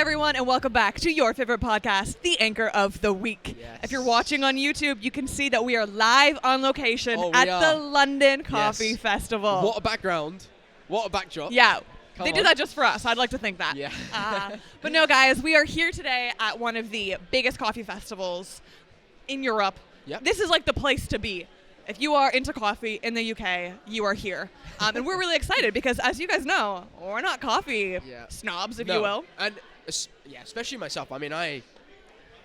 everyone, and welcome back to your favorite podcast, The Anchor of the Week. Yes. If you're watching on YouTube, you can see that we are live on location at the London Coffee Festival. What a background. What a backdrop. Yeah. They did that just for us. I'd like to think that. Yeah. But no, guys, we are here today at one of the biggest coffee festivals in Europe. Yep. This is like the place to be. If you are into coffee in the UK, you are here. And we're really excited because, as you guys know, we're not coffee snobs, if you will. And especially myself. I mean, I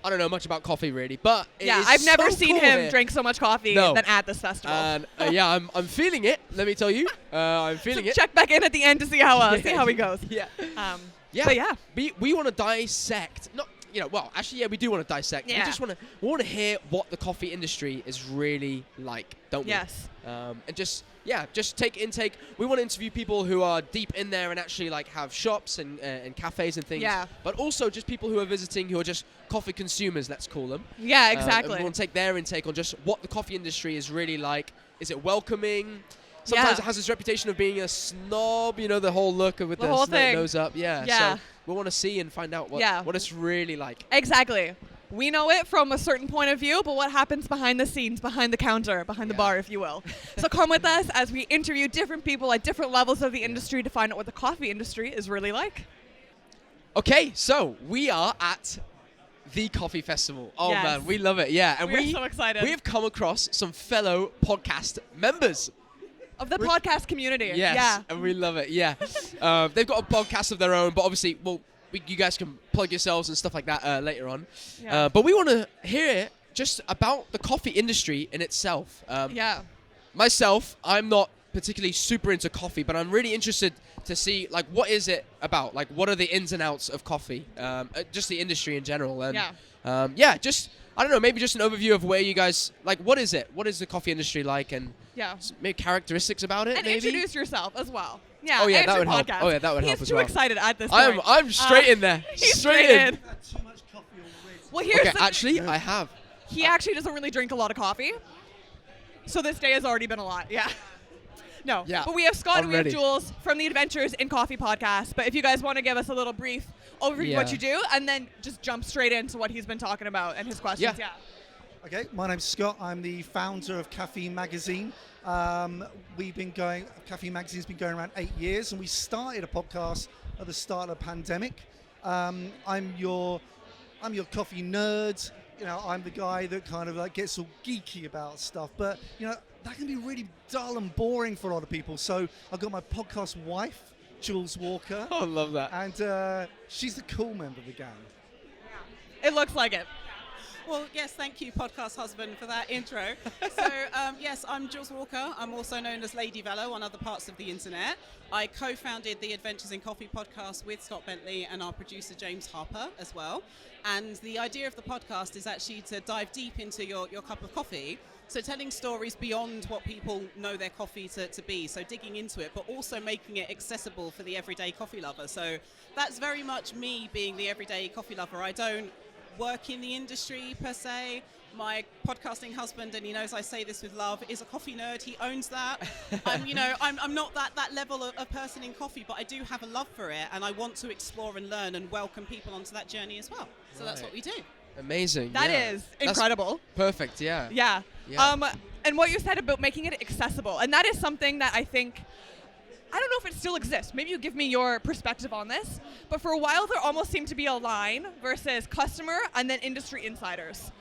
don't know much about coffee really, but I've never seen him here. drink so much coffee than at this festival. And I'm feeling it. Let me tell you, I'm feeling it. Check back in at the end to see how he goes. Yeah. But we want to dissect. We do want to dissect. Yeah. We want to hear what the coffee industry is really like, don't we? Yes. And just take intake. We want to interview people who are deep in there and actually like have shops and cafes and things. Yeah. But also just people who are visiting who are just coffee consumers, let's call them. Yeah, exactly. And we want to take their intake on just what the coffee industry is really like. Is it welcoming? Sometimes it has this reputation of being a snob, the whole look with the whole thing. nose up. Yeah. So we want to see and find out what it's really like. Exactly. We know it from a certain point of view, but what happens behind the scenes, behind the counter, behind the bar, if you will. So come with us as we interview different people at different levels of the industry to find out what the coffee industry is really like. Okay, so we are at the Coffee Festival. Oh man, we love it. Yeah, and we're so excited. We have come across some fellow podcast members of the podcast community. Yes, yeah, and we love it. Yeah, they've got a podcast of their own, but obviously, you guys can plug yourselves and stuff like that later on. Yeah. But we want to hear just about the coffee industry in itself. Myself, I'm not particularly super into coffee, but I'm really interested to see what is it about? Like, what are the ins and outs of coffee? Just the industry in general. And, just I don't know, maybe just an overview of where you guys what is it? What is the coffee industry like? And maybe characteristics about it. And maybe introduce yourself as well. Yeah. Oh yeah, that would help. Oh yeah, that would help as well. He's too excited at this point. I'm straight in there. He's straight in. I've had too much coffee already. Well, here's actually, I have. He actually doesn't really drink a lot of coffee, so this day has already been a lot. Yeah. No. Yeah. But we have Scott and we have ready. Jules from the Adventures in Coffee podcast. But if you guys want to give us a little brief overview of what you do, and then just jump straight into what he's been talking about and his questions. Yeah. Okay, my name's Scott. I'm the founder of Caffeine Magazine. Caffeine Magazine's been going around 8 years, and we started a podcast at the start of the pandemic. I'm your coffee nerd. I'm the guy that kind of gets all geeky about stuff, but that can be really dull and boring for a lot of people. So I've got my podcast wife, Jules Walker. Oh, I love that. And she's the cool member of the gang. It looks like it. Well, yes, thank you, podcast husband, for that intro. So, yes, I'm Jules Walker. I'm also known as Lady Velo on other parts of the internet. I co-founded the Adventures in Coffee podcast with Scott Bentley and our producer, James Harper, as well. And the idea of the podcast is actually to dive deep into your cup of coffee. So telling stories beyond what people know their coffee to be. So digging into it, but also making it accessible for the everyday coffee lover. So that's very much me being the everyday coffee lover. I don't work in the industry per se. My podcasting husband, and he knows I say this with love, is a coffee nerd. He owns that. I'm not that level of person in coffee, but I do have a love for it, and I want to explore and learn and welcome people onto that journey as well. So that's what we do. Amazing. That is incredible. That's perfect. Yeah. Yeah. And what you said about making it accessible, and that is something that I think, I don't know if it still exists. Maybe you give me your perspective on this. But for a while, there almost seemed to be a line versus customer and then industry insiders.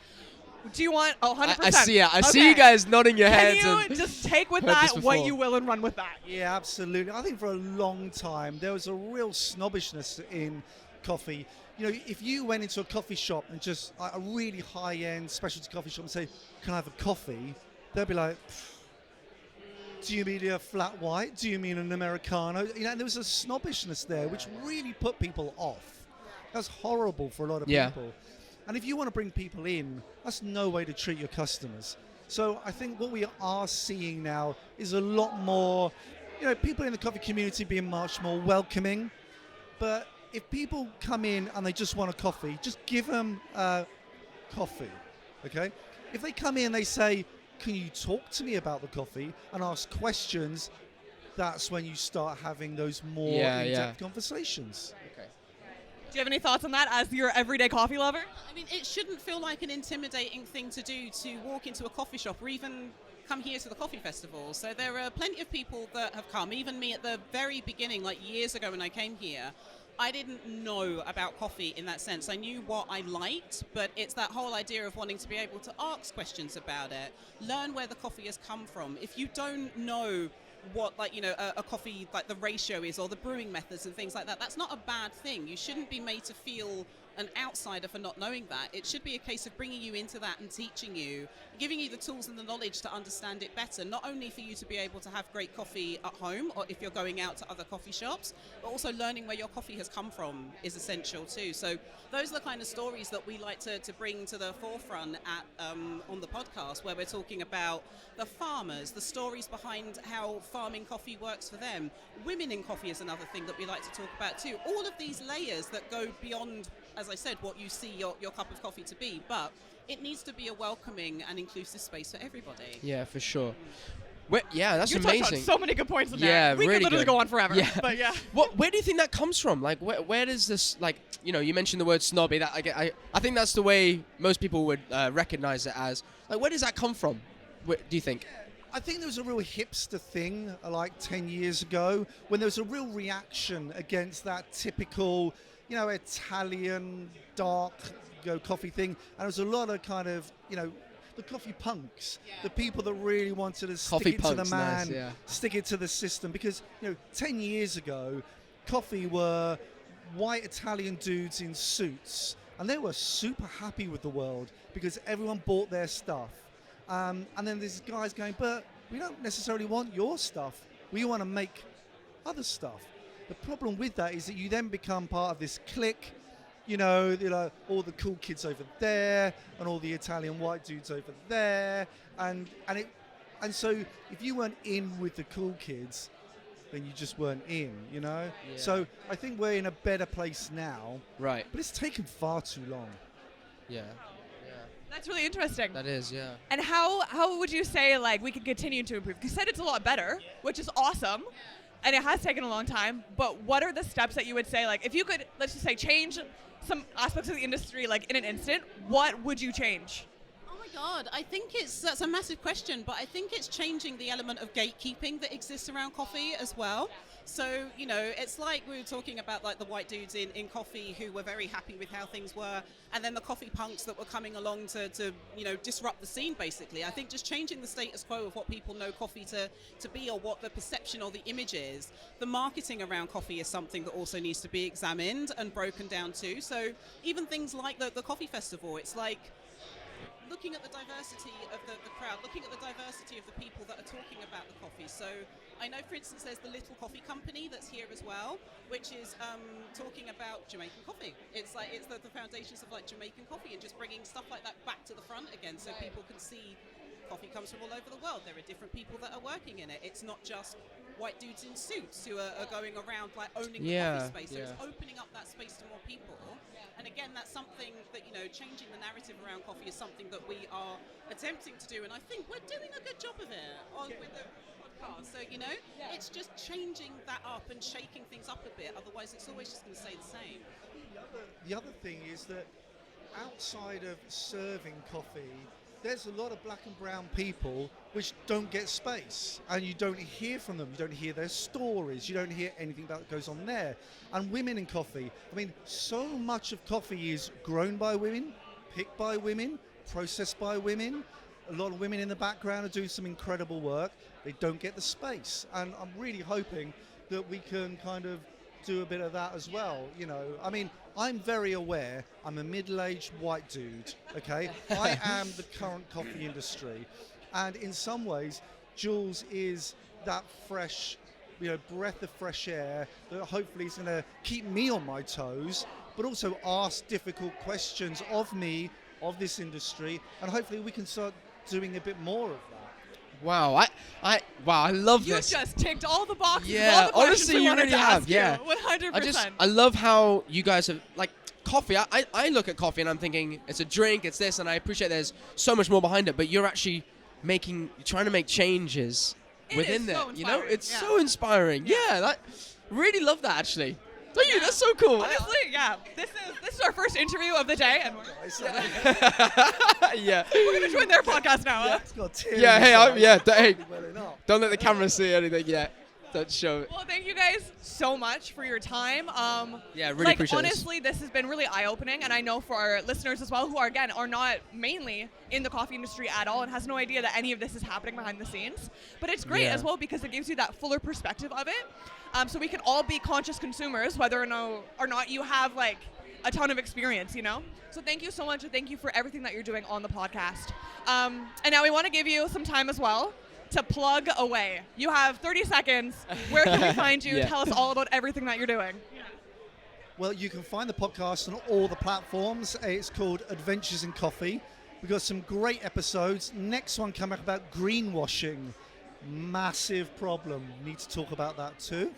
Do you want 100%? I see you guys nodding your heads. Can you just take with that what you will and run with that? Yeah, absolutely. I think for a long time, there was a real snobbishness in coffee. If you went into a coffee shop and just a really high-end specialty coffee shop and say, "Can I have a coffee?" They'd be like, "Do you mean a flat white? Do you mean an Americano?" There was a snobbishness there, which really put people off. That's horrible for a lot of people. And if you want to bring people in, that's no way to treat your customers. So I think what we are seeing now is a lot more, people in the coffee community being much more welcoming. But if people come in and they just want a coffee, just give them coffee, okay? If they come in and they say, "Can you talk to me about the coffee?" and ask questions, that's when you start having those more in-depth conversations. Okay. Do you have any thoughts on that as your everyday coffee lover? I mean, it shouldn't feel like an intimidating thing to do to walk into a coffee shop or even come here to the coffee festival. So there are plenty of people that have come, even me at the very beginning, like years ago when I came here. I didn't know about coffee in that sense. I knew what I liked, but it's that whole idea of wanting to be able to ask questions about it, learn where the coffee has come from. If you don't know what, like, a coffee, like the ratio is or the brewing methods and things like that, that's not a bad thing. You shouldn't be made to feel an outsider for not knowing that. It should be a case of bringing you into that and teaching you, giving you the tools and the knowledge to understand it better, not only for you to be able to have great coffee at home or if you're going out to other coffee shops, but also learning where your coffee has come from is essential too. So those are the kind of stories that we like to bring to the forefront at on the podcast, where we're talking about the farmers, the stories behind how farming coffee works for them. Women in coffee is another thing that we like to talk about too. All of these layers that go beyond, as I said, what you see your cup of coffee to be, but it needs to be a welcoming and inclusive space for everybody. Yeah, for sure. That's you amazing. touched on so many good points in there. Yeah, we really could literally good. go on forever. Yeah. But yeah. Where do you think that comes from? Like, where does this, like, you mentioned the word snobby. That I think that's the way most people would recognize it as. Like, where does that come from? Do you think? I think there was a real hipster thing like 10 years ago when there was a real reaction against that typical, Italian dark coffee thing. And there was a lot of kind of, the coffee punks, the people that really wanted to stick it to the man, stick it to the system. Because, 10 years ago, coffee were white Italian dudes in suits, and they were super happy with the world because everyone bought their stuff. And then there's guys going, but we don't necessarily want your stuff. We want to make other stuff. The problem with that is that you then become part of this clique, all the cool kids over there and all the Italian white dudes over there. And so if you weren't in with the cool kids, then you just weren't in, Yeah. So I think we're in a better place now. Right. But it's taken far too long. Yeah. That's really interesting. That is, yeah. And how would you say, like, we can continue to improve? You said it's a lot better, which is awesome, and it has taken a long time, but what are the steps that you would say, like, if you could, let's just say, change some aspects of the industry, like, in an instant, what would you change? Oh my God, I think that's a massive question, but I think it's changing the element of gatekeeping that exists around coffee as well. So, it's like we were talking about, like, the white dudes in coffee who were very happy with how things were, and then the coffee punks that were coming along to disrupt the scene, basically. I think just changing the status quo of what people know coffee to be, or what the perception or the image is. The marketing around coffee is something that also needs to be examined and broken down too. So even things like the coffee festival, it's like looking at the diversity of the crowd, looking at the diversity of the people that are talking about the coffee. So I know, for instance, there's the Little Coffee Company that's here as well, which is talking about Jamaican coffee. It's like it's the foundations of, like, Jamaican coffee, and just bringing stuff like that back to the front again, so people can see coffee comes from all over the world. There are different people that are working in it. It's not just white dudes in suits who are going around, like, owning the coffee space. So it's opening up that space to more people. And again, that's something that, changing the narrative around coffee is something that we are attempting to do, and I think we're doing a good job of it with the podcast. So, it's just changing that up and shaking things up a bit. Otherwise, it's always just going to stay the same. The other thing is that outside of serving coffee, there's a lot of black and brown people which don't get space, and you don't hear from them. You don't hear their stories. You don't hear anything that goes on there. And women in coffee, I mean, so much of coffee is grown by women, picked by women, processed by women. A lot of women in the background are doing some incredible work. They don't get the space, and I'm really hoping that we can kind of do a bit of that as well. I mean, I'm very aware I'm a middle-aged white dude, okay? I am the current coffee industry, and in some ways Jules is that fresh, breath of fresh air that hopefully is going to keep me on my toes, but also ask difficult questions of me, of this industry, and hopefully we can start doing a bit more of that. Wow, I love this. You just ticked all the boxes. Yeah, all the honestly, you really have. Yeah, 100%. I love how you guys have, like, coffee. I look at coffee and I'm thinking it's a drink, it's this, and I appreciate there's so much more behind it. But you're actually trying to make changes within there. So inspiring. It's so inspiring. Yeah, really love that actually. Don't you? That's so cool. Honestly, yeah. This is our first interview of the day, and Yeah. we're gonna join their podcast now. Huh? It's got tears Yeah. Hey. inside. Hey. Well enough. Don't let the camera see anything yet. Don't show it. Well, thank you guys so much for your time. Yeah, really appreciate this. Honestly, this has been really eye-opening, and I know for our listeners as well, who are not mainly in the coffee industry at all and has no idea that any of this is happening behind the scenes. But it's great as well because it gives you that fuller perspective of it. So we can all be conscious consumers, whether or not you have like a ton of experience, you know? So thank you so much, and thank you for everything that you're doing on the podcast. And now we want to give you some time as well to plug away. You have 30 seconds. Where can we find you? Tell us all about everything that you're doing. Well, you can find the podcast on all the platforms. It's called Adventures in Coffee. We've got some great episodes. Next one coming up about greenwashing. Massive problem. Need to talk about that too.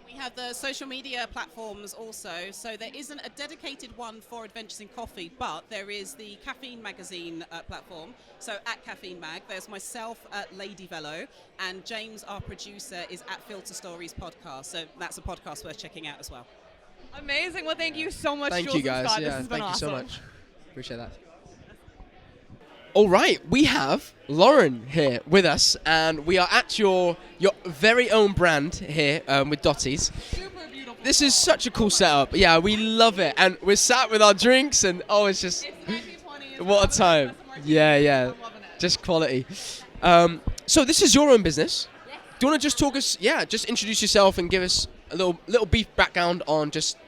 We have the social media platforms also, so there isn't a dedicated one for Adventures in Coffee, but there is the Caffeine Magazine platform. So at Caffeine Mag, there's myself at Lady Velo, and James, our producer, is at Filter Stories Podcast. So that's a podcast worth checking out as well. Amazing. Well, thank you so much, Thank Jules you guys. and Scott. Yeah, This has been thank awesome. you so much. Appreciate that. All right, we have Lauren here with us, and we are at your very own brand here with Dotties. Super beautiful. This is such a cool setup. Yeah, we love it, and we're sat with our drinks, and it's just It's 1920. what a time. Yeah, I'm loving it. just quality. So this is your own business. Do you want to just talk us? Yeah, just introduce yourself and give us a little brief background on just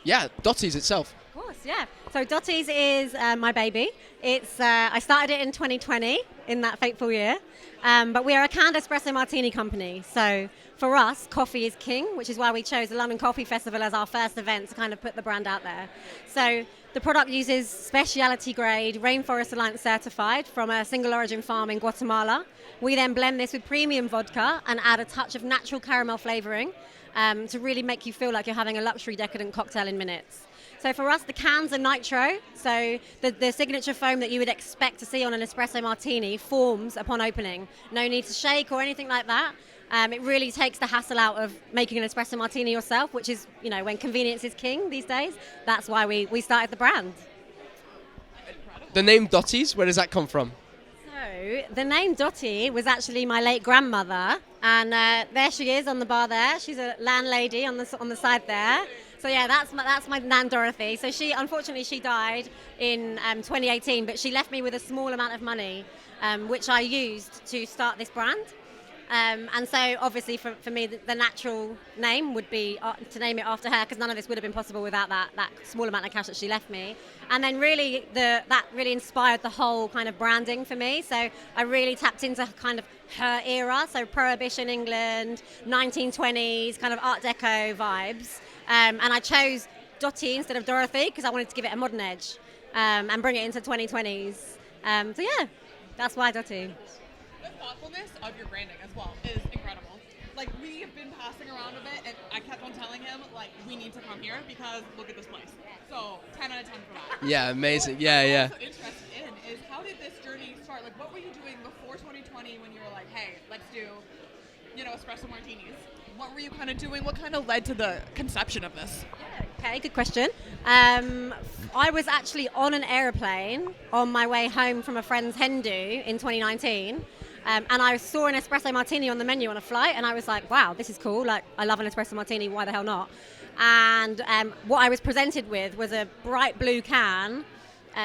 Dotties itself. Of course, yeah. So Dotties is my baby. It's I started it in 2020, in that fateful year. But we are a canned espresso martini company. So for us, coffee is king, which is why we chose the London Coffee Festival as our first event to kind of put the brand out there. So the product uses specialty grade, Rainforest Alliance certified from a single origin farm in Guatemala. We then blend this with premium vodka and add a touch of natural caramel flavoring to really make you feel like you're having a luxury decadent cocktail in minutes. So for us, the cans are nitro. So the signature foam that you would expect to see on an espresso martini forms upon opening. No need to shake or anything like that. It really takes the hassle out of making an espresso martini yourself, which is, when convenience is king these days. That's why we started the brand. The name Dotties, where does that come from? So the name Dottie was actually my late grandmother, and there she is on the bar there. She's a landlady on the side there. So yeah, that's my Nan Dorothy. So unfortunately she died in 2018, but she left me with a small amount of money, which I used to start this brand. And so obviously for me, the natural name would be to name it after her, because none of this would have been possible without that small amount of cash that she left me. And then really that really inspired the whole kind of branding for me. So I really tapped into kind of her era, so Prohibition England, 1920s, kind of Art Deco vibes. And I chose Dottie instead of Dorothy because I wanted to give it a modern edge and bring it into 2020s. So yeah, that's why Dottie. The thoughtfulness of your branding as well is incredible. Like, we have been passing around a bit, and I kept on telling him, like, we need to come here because look at this place. So 10 out of 10 for that. Yeah, amazing. What Yeah. I'm also interested in is, how did this journey start? Like, what were you doing before 2020 when you were like, hey, let's do, espresso martinis? What were you kind of doing? What kind of led to the conception of this? Okay, good question. I was actually on an aeroplane on my way home from a friend's hen do in 2019. And I saw an espresso martini on the menu on a flight, and I was like, wow, this is cool. Like, I love an espresso martini. Why the hell not? And what I was presented with was a bright blue can.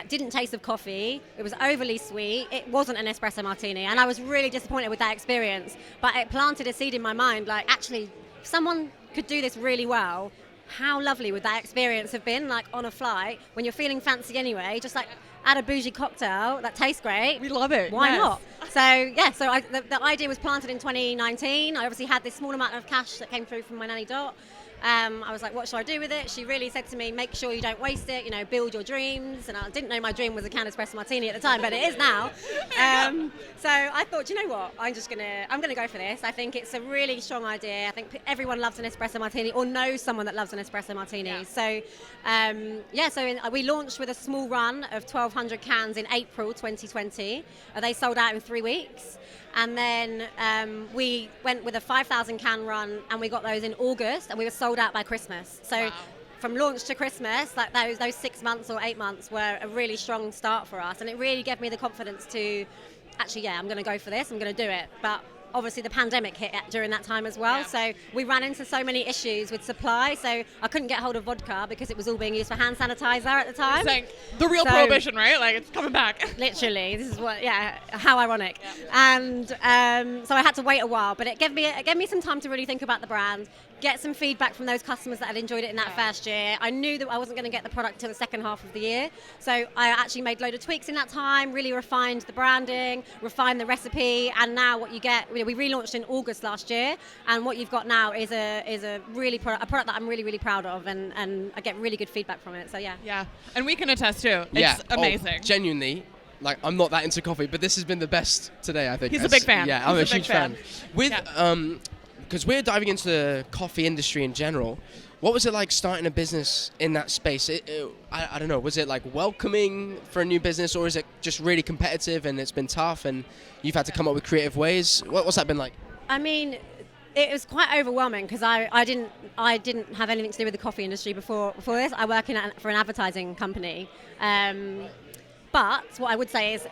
Didn't taste of coffee. It was overly sweet. It wasn't an espresso martini. And I was really disappointed with that experience. But it planted a seed in my mind, like, actually, if someone could do this really well, how lovely would that experience have been, like, on a flight, when you're feeling fancy anyway, just like add a bougie cocktail that tastes great. We love it. Why yes. not? So yeah, the idea was planted in 2019. I obviously had this small amount of cash that came through from my nanny Dot. I was like, what should I do with it? She really said to me, make sure you don't waste it, build your dreams. And I didn't know my dream was a canned espresso martini at the time, but it is now. So I thought, you know what? I'm gonna go for this. I think it's a really strong idea. I think everyone loves an espresso martini or knows someone that loves an espresso martini. Yeah. So we launched with a small run of 1,200 cans in April 2020. They sold out in 3 weeks. And then we went with a 5,000 can run, and we got those in August, and we were sold sold out by Christmas. So from launch to Christmas, like those 6 months or 8 months were a really strong start for us, and it really gave me the confidence to actually, I'm going to go for this, I'm going to do it. But obviously the pandemic hit during that time as well, so we ran into so many issues with supply. So I couldn't get hold of vodka because it was all being used for hand sanitizer at the time. It's like the real prohibition, right? Like, it's coming back. Literally, this is what, how ironic. And so I had to wait a while, but it gave me some time to really think about the brand, get some feedback from those customers that had enjoyed it in that first year. I knew that I wasn't going to get the product till the second half of the year, so I actually made a load of tweaks in that time, really refined the branding, refined the recipe, and now what you get, we relaunched in August last year, and what you've got now is a product that I'm really, really proud of, and I get really good feedback from it. So yeah, and we can attest too. It's amazing. Genuinely. Like, I'm not that into coffee, but this has been the best today, I think. He's a big fan. Yeah, I'm a huge fan. With because we're diving into the coffee industry in general, what was it like starting a business in that space? I don't know, was it like welcoming for a new business, or is it just really competitive and it's been tough and you've had to come up with creative ways? What's that been like? I mean, it was quite overwhelming because I didn't have anything to do with the coffee industry before this. I work for an advertising company. But what I would say is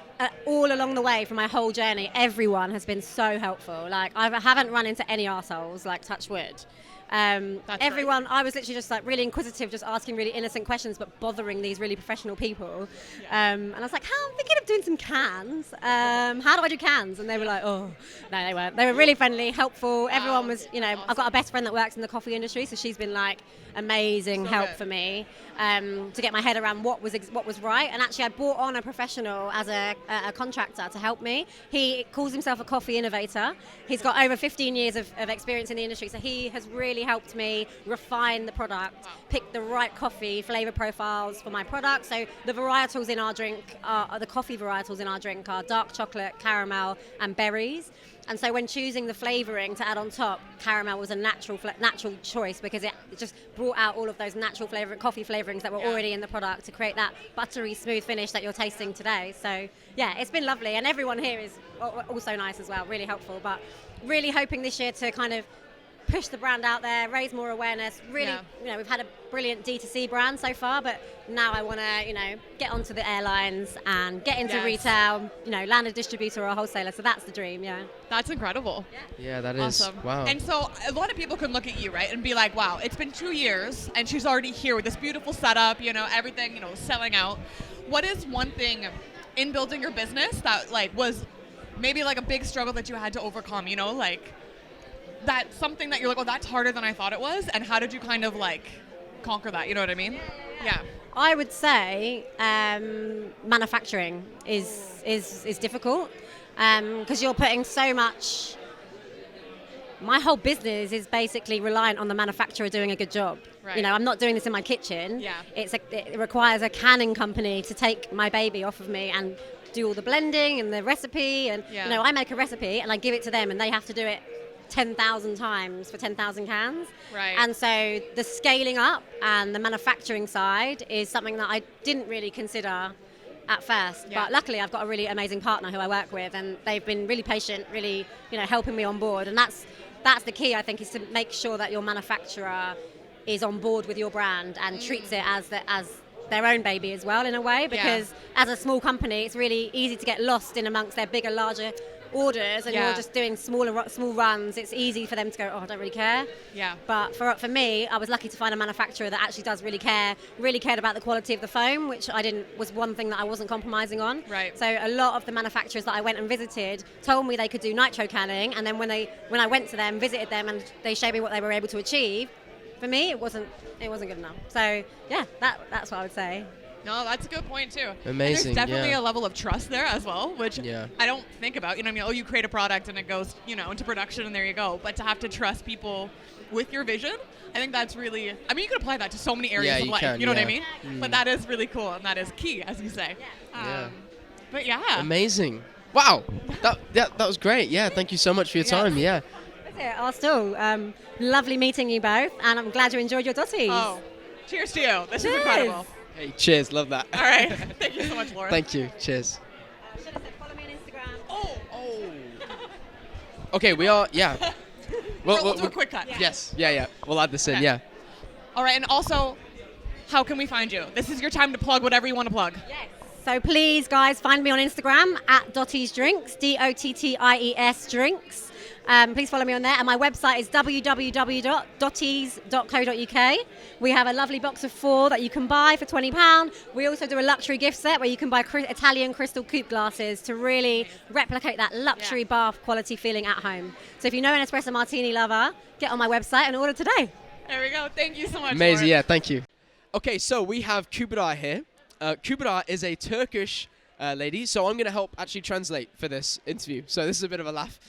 all along the way from my whole journey, everyone has been so helpful. Like, I haven't run into any arseholes, like, touch wood. Everyone, great. I was literally just like really inquisitive, just asking really innocent questions, but bothering these really professional people. And I was like, I'm thinking of doing some cans. How do I do cans? And they were like, oh, no, they weren't. They were really friendly, helpful. Everyone was, I've got a best friend that works in the coffee industry, so she's been like amazing help for me to get my head around what was right. And actually, I brought on a professional as a contractor to help me. He calls himself a coffee innovator. He's got over 15 years of experience in the industry, so he has really helped me refine the product, pick the right coffee flavor profiles for my product. So the varietals in our drink the coffee varietals in our drink are dark chocolate, caramel, and berries. And so when choosing the flavouring to add on top, caramel was a natural choice because it just brought out all of those natural coffee flavourings that were already in the product to create that buttery, smooth finish that you're tasting today. So yeah, it's been lovely, and everyone here is also nice as well, really helpful. But really hoping this year to kind of push the brand out there, raise more awareness. Really, we've had a brilliant D2C brand so far, but now I want to, get onto the airlines and get into retail, land a distributor or a wholesaler. So that's the dream, That's incredible. Yeah, that is. Awesome. Wow. And so a lot of people can look at you, right, and be like, wow, it's been 2 years and she's already here with this beautiful setup, everything, selling out. What is one thing in building your business that was maybe a big struggle that you had to overcome, that's something that you're like, oh, that's harder than I thought it was, and how did you kind of conquer that? You know what I mean? Yeah. I would say manufacturing is difficult because you're putting so much. My whole business is basically reliant on the manufacturer doing a good job. Right. I'm not doing this in my kitchen. Yeah. It requires a canning company to take my baby off of me and do all the blending and the recipe, and I make a recipe and I give it to them, and they have to do it 10,000 times for 10,000 cans. Right. And so the scaling up and the manufacturing side is something that I didn't really consider at first. Yeah. But luckily I've got a really amazing partner who I work with, and they've been really patient, really, helping me on board. And that's the key, I think, is to make sure that your manufacturer is on board with your brand and treats it as their own baby as well, in a way, because as a small company, it's really easy to get lost in amongst their bigger, larger orders, and you're just doing small runs. It's easy for them to go, oh, I don't really care. Yeah. But for me, I was lucky to find a manufacturer that actually does really cared about the quality of the foam, which was one thing that I wasn't compromising on. Right. So a lot of the manufacturers that I went and visited told me they could do nitro canning, and then when I went to them, visited them, and they showed me what they were able to achieve, for me it wasn't good enough. So yeah, that's what I would say. No, that's a good point too. Amazing. And there's definitely a level of trust there as well, which I don't think about. You create a product and it goes, into production, and there you go. But to have to trust people with your vision, I think that's really. You can apply that to so many areas of life. You know what I mean? But that is really cool, and that is key, as you say. But yeah. Amazing. Wow. That was great. Yeah. Thank you so much for your time. Yeah. That's it. Lovely meeting you both, and I'm glad you enjoyed your Dotties. Oh, cheers to you. This is incredible. Hey, cheers. Love that. All right. Thank you so much, Laura. Thank you. Cheers. Should have said follow me on Instagram. Oh. Okay, we are, We'll do a quick cut. Yes. Yeah. We'll add this in. Okay. Yeah. All right, and also, how can we find you? This is your time to plug whatever you want to plug. Yes. So please, guys, find me on Instagram at Dotties Drinks, Dotties Drinks. Please follow me on there. And my website is www.dotties.co.uk. We have a lovely box of 4 that you can buy for £20. We also do a luxury gift set where you can buy Italian crystal coupe glasses to really replicate that luxury bath quality feeling at home. So if you know an espresso martini lover, get on my website and order today. There we go. Thank you so much. Amazing. Lauren. Yeah. Thank you. Okay, so we have Kubra here. Kubra is a Turkish lady, so I'm going to help actually translate for this interview. So this is a bit of a laugh.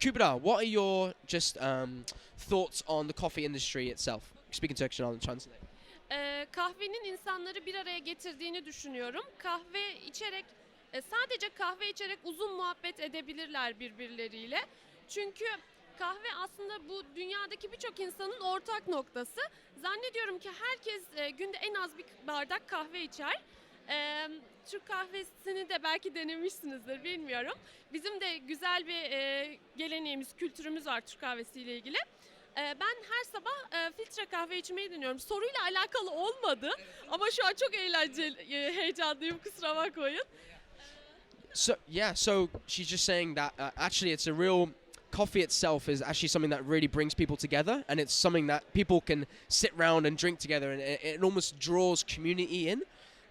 Kubra, what are your just thoughts on the coffee industry itself? Speaking Turkish and I'll translate. Kahvenin insanları bir araya getirdiğini düşünüyorum. Kahve içerek, sadece kahve içerek uzun muhabbet edebilirler birbirleriyle. Çünkü kahve aslında bu dünyadaki birçok insanın ortak noktası. Zannediyorum ki herkes günde en az bir bardak kahve içer. Türk kahvesini de belki denemişsinizdir, bilmiyorum. Bizim de güzel bir geleneğimiz, kültürümüz var Türk kahvesiyle ilgili. Ben her sabah filtre kahve içmeyi deniyorum. Soruyla alakalı olmadı ama şu an çok eğlenceli, heyecanlıyım, kusura bakmayın. So she's just saying that actually it's a real coffee itself is actually something that really brings people together, and it's something that people can sit around and drink together, and it almost draws community in.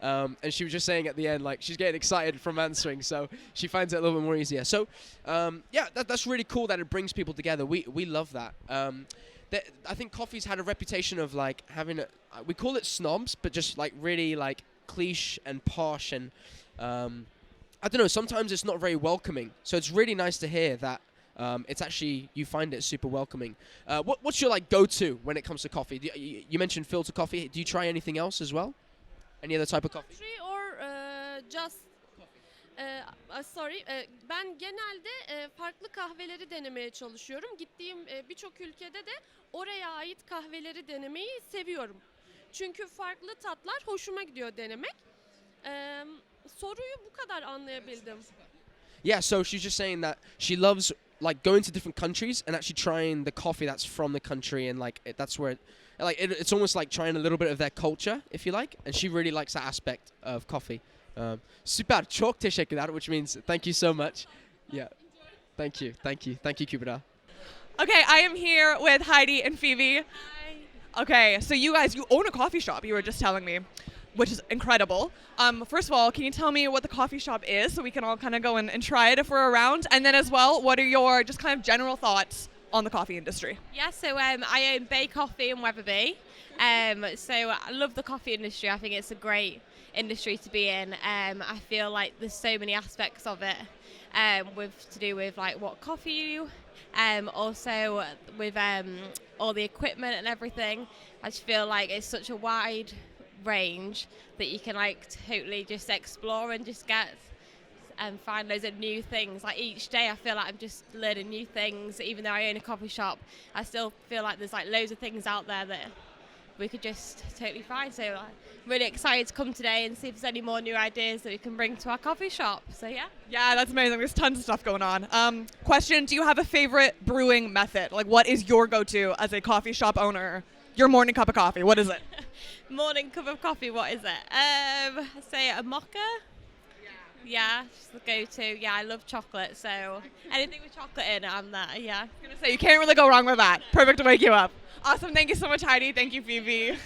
And she was just saying at the end, like, she's getting excited from answering, so she finds it a little bit more easier. So, that's really cool that it brings people together. We love that. I think coffee's had a reputation of, like, having we call it snobs, but just, like, really, like, cliche and posh, and I don't know, sometimes it's not very welcoming. So it's really nice to hear that it's actually, you find it super welcoming. What's your, like, go-to when it comes to coffee? You mentioned filter coffee. Do you try anything else as well? Any other type of coffee? Or just ben genelde farklı kahveleri denemeye çalışıyorum. Gittiğim birçok ülkede de oraya ait kahveleri denemeyi seviyorum. Çünkü farklı tatlar hoşuma gidiyor denemek. Soruyu bu kadar anlayabildim. Yeah, so she's just saying that she loves, like, going to different countries and actually trying the coffee that's from the country, and, like, that's where it's almost like trying a little bit of their culture, if you like, and she really likes that aspect of coffee. Süper, çok teşekkürler, which means thank you so much. Yeah, thank you Kubra. Okay, I am here with Heidi and Phoebe. Hi. Okay, so you guys, you own a coffee shop, you were just telling me, which is incredible. First of all, can you tell me what the coffee shop is so we can all kind of go and try it if we're around? And then as well, what are your just kind of general thoughts on the coffee industry? Yeah, so I own Bay Coffee in Wetherby. So I love the coffee industry. I think it's a great industry to be in. I feel like there's so many aspects of it to do with like what coffee you, also with all the equipment and everything. I just feel like it's such a wide range that you can like totally just explore and just get and find loads of new things. Like each day I feel like I'm just learning new things. Even though I own a coffee shop, I still feel like there's like loads of things out there that we could just totally find. So I'm really excited to come today and see if there's any more new ideas that we can bring to our coffee shop. So yeah. Yeah, that's amazing. There's tons of stuff going on. Question, do you have a favorite brewing method? Like, what is your go-to as a coffee shop owner? Your morning cup of coffee, what is it? Morning cup of coffee, what is it? Say a mocha. Yeah, just the go-to. Yeah, I love chocolate, so anything with chocolate in it, I'm there, yeah. I was going to say, you can't really go wrong with that. Perfect to wake you up. Awesome. Thank you so much, Heidi. Thank you, Phoebe. Thank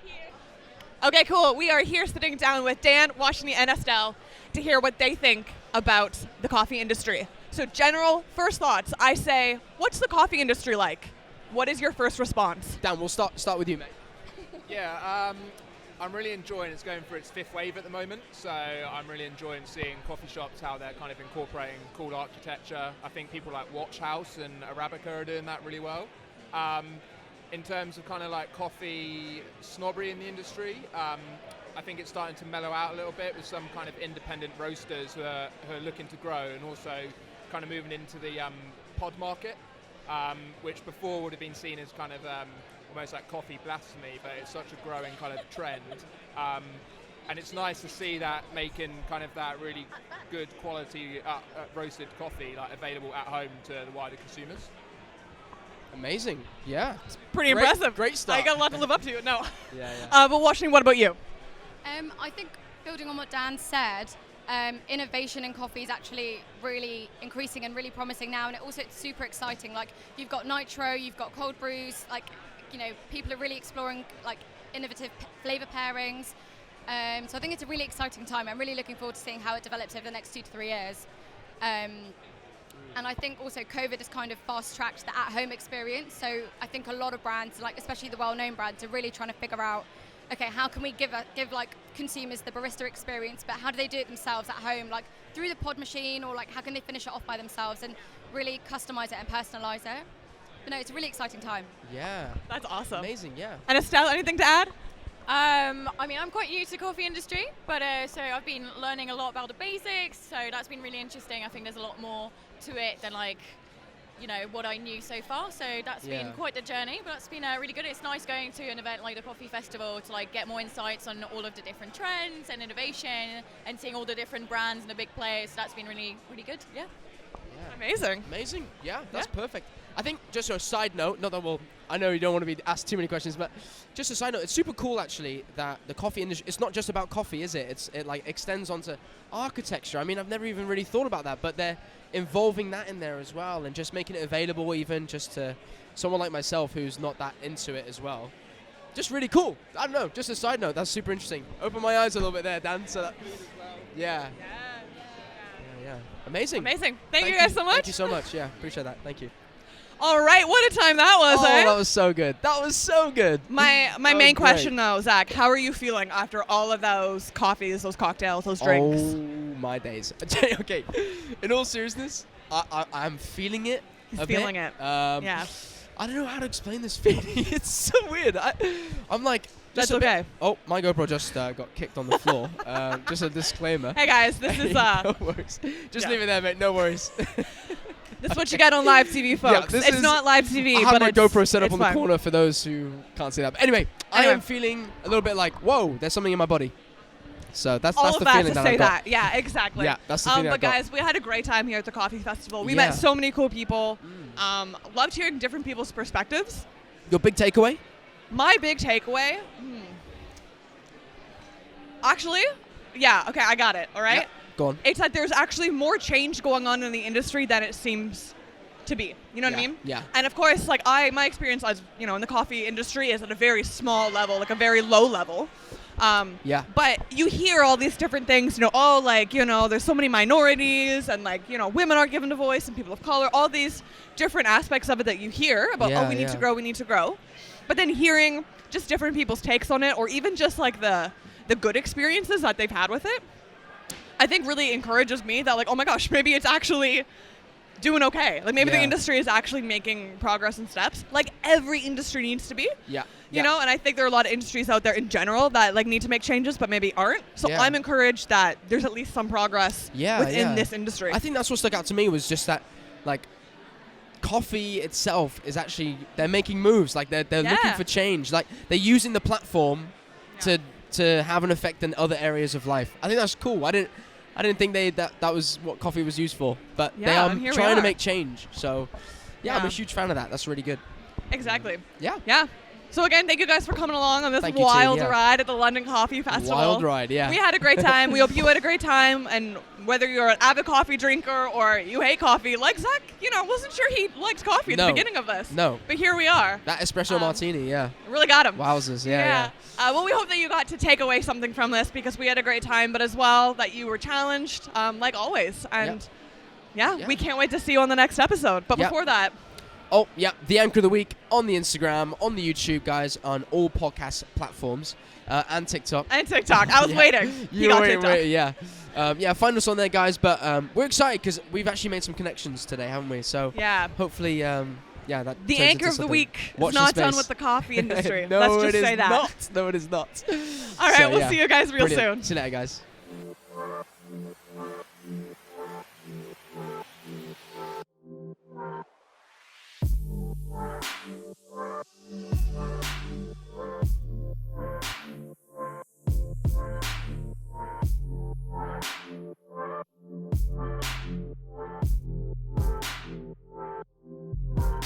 you. Okay, cool. We are here sitting down with Dan, Washington, and Estelle to hear what they think about the coffee industry. So general first thoughts. I say, what's the coffee industry like? What is your first response? Dan, we'll start with you, mate. Yeah, I'm really enjoying it's going for its 5th wave at the moment, so I'm really enjoying seeing coffee shops, how they're kind of incorporating cool architecture. I think people like Watch House and Arabica are doing that really well. In terms of kind of like coffee snobbery in the industry, I think it's starting to mellow out a little bit with some kind of independent roasters who are looking to grow, and also kind of moving into the pod market, which before would have been seen as kind of almost like coffee blasphemy, but it's such a growing kind of trend. And it's nice to see that making kind of that really good quality roasted coffee like available at home to the wider consumers. Amazing. Yeah. It's pretty impressive. Great stuff. I got a lot to live up to. No. Yeah. But Washington, what about you? I think building on what Dan said, innovation in coffee is actually really increasing and really promising now, and it's super exciting. Like, you've got nitro, you've got cold brews, like, you know, people are really exploring like innovative flavor pairings. So I think it's a really exciting time. I'm really looking forward to seeing how it develops over the next 2 to 3 years. And I think also COVID has kind of fast-tracked the at-home experience. So I think a lot of brands, like especially the well-known brands, are really trying to figure out, okay, how can we give like consumers the barista experience, but how do they do it themselves at home, like through the pod machine, or like how can they finish it off by themselves and really customize it and personalize it. But no, it's a really exciting time. Yeah. That's awesome. Amazing, yeah. And Estelle, anything to add? I mean, I'm quite new to the coffee industry, but so I've been learning a lot about the basics, so that's been really interesting. I think there's a lot more to it than like, you know, what I knew so far, so that's been quite the journey, but that's been really good. It's nice going to an event like the Coffee Festival to like get more insights on all of the different trends and innovation and seeing all the different brands and the big players. So that's been really, really good. Yeah. Amazing. Yeah, that's perfect. I think just a side note, not that I know you don't want to be asked too many questions, but just a side note, it's super cool actually that the coffee industry, it's not just about coffee, is it? It like extends onto architecture. I mean, I've never even really thought about that, but they're involving that in there as well and just making it available even just to someone like myself who's not that into it as well. Just really cool. I don't know, just a side note, that's super interesting. Open my eyes a little bit there, Dan. So that, yeah. Amazing. Thank you guys so much. Thank you so much. Yeah, appreciate that. Thank you. All right, what a time that was, that was so good. That was so good. My main question though, Zach, how are you feeling after all of those coffees, those cocktails, those drinks? Oh my days. Okay, in all seriousness, I'm feeling it. He's feeling it. Yeah. I don't know how to explain this feeling. It's so weird. I'm like. That's okay. Oh, my GoPro just got kicked on the floor. Just a disclaimer. Hey guys, this is no worries. Just leave it there, mate. No worries. This is what you get on live TV, folks. Yeah, it's not live TV, I have but my GoPro set up on fine. the corner for those who can't see that. But anyway, I am feeling a little bit like, whoa, there's something in my body. So that's the feeling that I got. Yeah, exactly. Yeah, that's the feeling I got. But guys, we had a great time here at the Coffee Festival. We met so many cool people. Loved hearing different people's perspectives. Your big takeaway? My big takeaway? Actually, okay, I got it, all right? Yep. Go on. It's that there's actually more change going on in the industry than it seems to be. You know what I mean? Yeah. And of course, like my experience as, you know, in the coffee industry is at a very small level, like a very low level. But you hear all these different things, you know, like, you know, there's so many minorities and like, you know, women aren't given a voice and people of color, all these different aspects of it that you hear about, we need to grow. But then hearing just different people's takes on it, or even just like the good experiences that they've had with it, I think really encourages me that like, oh my gosh, maybe it's actually doing okay. Like maybe the industry is actually making progress and steps, like every industry needs to be. You know, and I think there are a lot of industries out there in general that like need to make changes but maybe aren't. So I'm encouraged that there's at least some progress within this industry. I think that's what stuck out to me was just that like coffee itself is actually, they're making moves, like they're looking for change, like they're using the platform to have an effect in other areas of life. I think that's cool. I didn't think that was what coffee was used for, but they are trying to make change. So I'm a huge fan of that. That's really good. Exactly. Yeah. So again, thank you guys for coming along on this wild ride at the London Coffee Festival. Wild ride, yeah. We had a great time. We hope you had a great time. And whether you're an avid coffee drinker or you hate coffee, like Zach, you know, wasn't sure he liked coffee at the beginning of this. No. But here we are. That espresso martini, Really got him. Wowzers, yeah. Well, we hope that you got to take away something from this because we had a great time, but as well that you were challenged, like always. And we can't wait to see you on the next episode. But before that. Oh, yeah, the Anchor of the Week on the Instagram, on the YouTube, guys, on all podcast platforms, and TikTok. I was waiting. You got TikTok. Find us on there, guys. But we're excited because we've actually made some connections today, haven't we? So hopefully, that the Anchor of the Week is not done with the coffee industry. No, Let's just say that. No, it is not. All right, we'll see you guys real soon. See you later, guys.